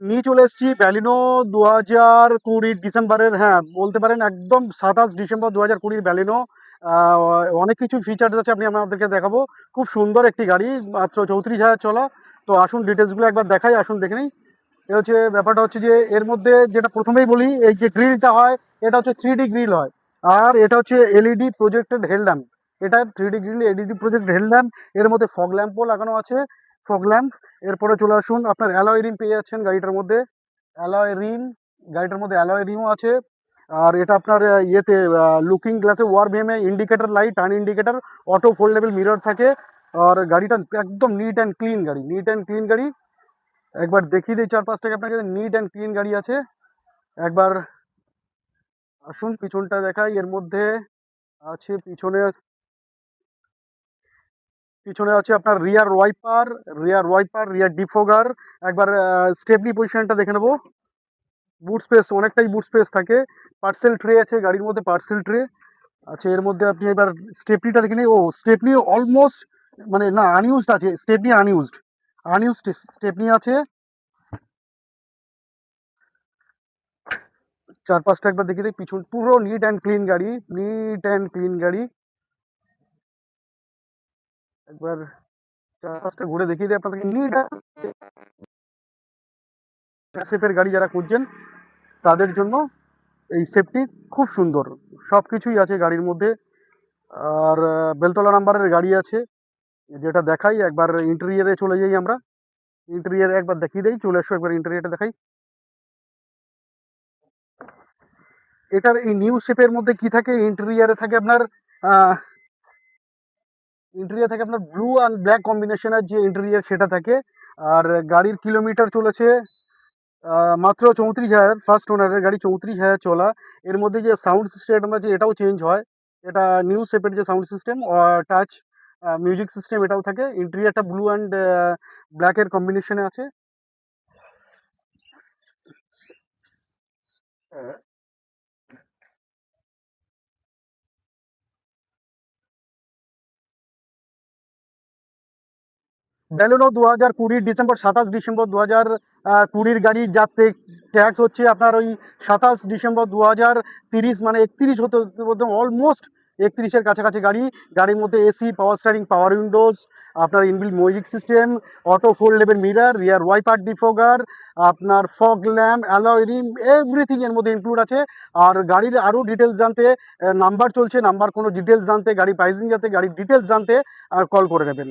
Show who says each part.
Speaker 1: নিয়ে চলে এসেছি ব্যালিনো 2020 ডিসেম্বরের, হ্যাঁ বলতে পারেন একদম 27 ডিসেম্বর 2020 ব্যালিনো। অনেক কিছু ফিচার্স আছে, আমি আপনাদেরকে দেখাবো। খুব সুন্দর একটি গাড়ি, মাত্র 34,000 চলা। তো আসুন ডিটেলসগুলো একবার দেখাই, আসুন দেখে নিই। এ হচ্ছে ব্যাপারটা, হচ্ছে যে এর মধ্যে যেটা প্রথমেই বলি, এই যে গ্রিলটা হয় এটা হচ্ছে 3D গ্রিল হয়। আর এটা হচ্ছে এলইডি প্রজেক্টেড হেডল্যাম্প। এটা 3D grill LED project headlamp. এর মধ্যে ফগ ল্যাম্পও লাগানো আছে, ফগ ল্যাম্প। এরপরে চলে আসুন, আপনার অ্যালয় রিম পেয়ে যাচ্ছেন গাড়িটার মধ্যে। অ্যালয় রিম, গাড়িটার মধ্যে অ্যালয় রিমও আছে। আর এটা আপনার ইয়েতে লুকিং গ্লাসে ওয়ার ভিএমে indicator light, turn indicator, auto foldable mirror থাকে। আর গাড়িটা একদম নিট অ্যান্ড ক্লিন গাড়ি, নিট অ্যান্ড ক্লিন গাড়ি। একবার দেখিয়ে দিই চারপাশটাকে আপনাকে, নিট অ্যান্ড ক্লিন গাড়ি আছে। একবার আসুন পিছনটা দেখাই। এর মধ্যে আছে পিছনে, পিছনে আছে আপনার রিয়ার ওয়াইপার, রিয়ার ডিফোগার। একবার স্টেপনি পজিশনটা দেখে নেবো। বুট স্পেস, অনেকটাই বুট স্পেস থাকে। পার্সেল ট্রে আছে গাড়ির মধ্যে, পার্সেল ট্রে আছে এর মধ্যে। আপনি এবার স্টেপনিটা দেখে নিন। ও স্টেপনি অলমোস্ট, মানে না, আনইউজড আছে স্টেপনি, আনইউজড স্টেপনি আছে। চারপাশটা একবার দেখিয়ে দিই, পিছন পুরো নিট অ্যান্ড ক্লিন গাড়ি, নিট অ্যান্ড ক্লিন গাড়ি। একবার চারপাশটা ঘুরে দেখিয়ে দিই আপনাদেরকে। নিট শেপের গাড়ি যারা খুঁজছেন তাদের জন্য এই সেফটি খুব সুন্দর, সব কিছুই আছে গাড়ির মধ্যে। আর বেলতলা নাম্বারের গাড়ি আছে, যেটা দেখাই। একবার ইন্টেরিয়ারে চলে যাই আমরা, ইন্টেরিয়ারে একবার দেখিয়ে দিই, চলে এসো একবার ইন্টেরিয়ারটা দেখাই। এটার এই নিউ শেপের মধ্যে কি থাকে, ইন্টেরিয়ারে থাকে আপনার ব্লু অ্যান্ড ব্ল্যাক কম্বিনেশনের যে ইন্টেরিয়ার সেটা থাকে। আর গাড়ির কিলোমিটার চলেছে মাত্র 34,000। ফার্স্ট ওনারের গাড়ি, 34,000 চলা। এর মধ্যে যে সাউন্ড সিস্টেম আছে এটাও চেঞ্জ হয়। এটা নিউ শেপের যে sound system, touch music system, এটাও থাকে। ইন্টেরিয়ারটা ব্লু অ্যান্ড ব্ল্যাকের কম্বিনেশনে আছে। বেলেনো 2020 ডিসেম্বর, 27 ডিসেম্বর 2020 গাড়ি, যার ট্যাক্স হচ্ছে আপনার ওই 27 ডিসেম্বর 2030, মানে 31 হতে অলমোস্ট 31-এর কাছাকাছি গাড়ি। গাড়ির মধ্যে AC, power steering, power windows, আপনার inbuilt music system, auto foldable mirror, rear wiper defogger, আপনার fog lamp, alloy rim, everything এর মধ্যে ইনক্লুড আছে। আর গাড়ির আরও ডিটেলস জানতে, নাম্বার চলছে, নাম্বার কোনো ডিটেলস জানতে, গাড়ি প্রাইসিং জানতে, গাড়ির ডিটেলস জানতে কল করে নেবেন।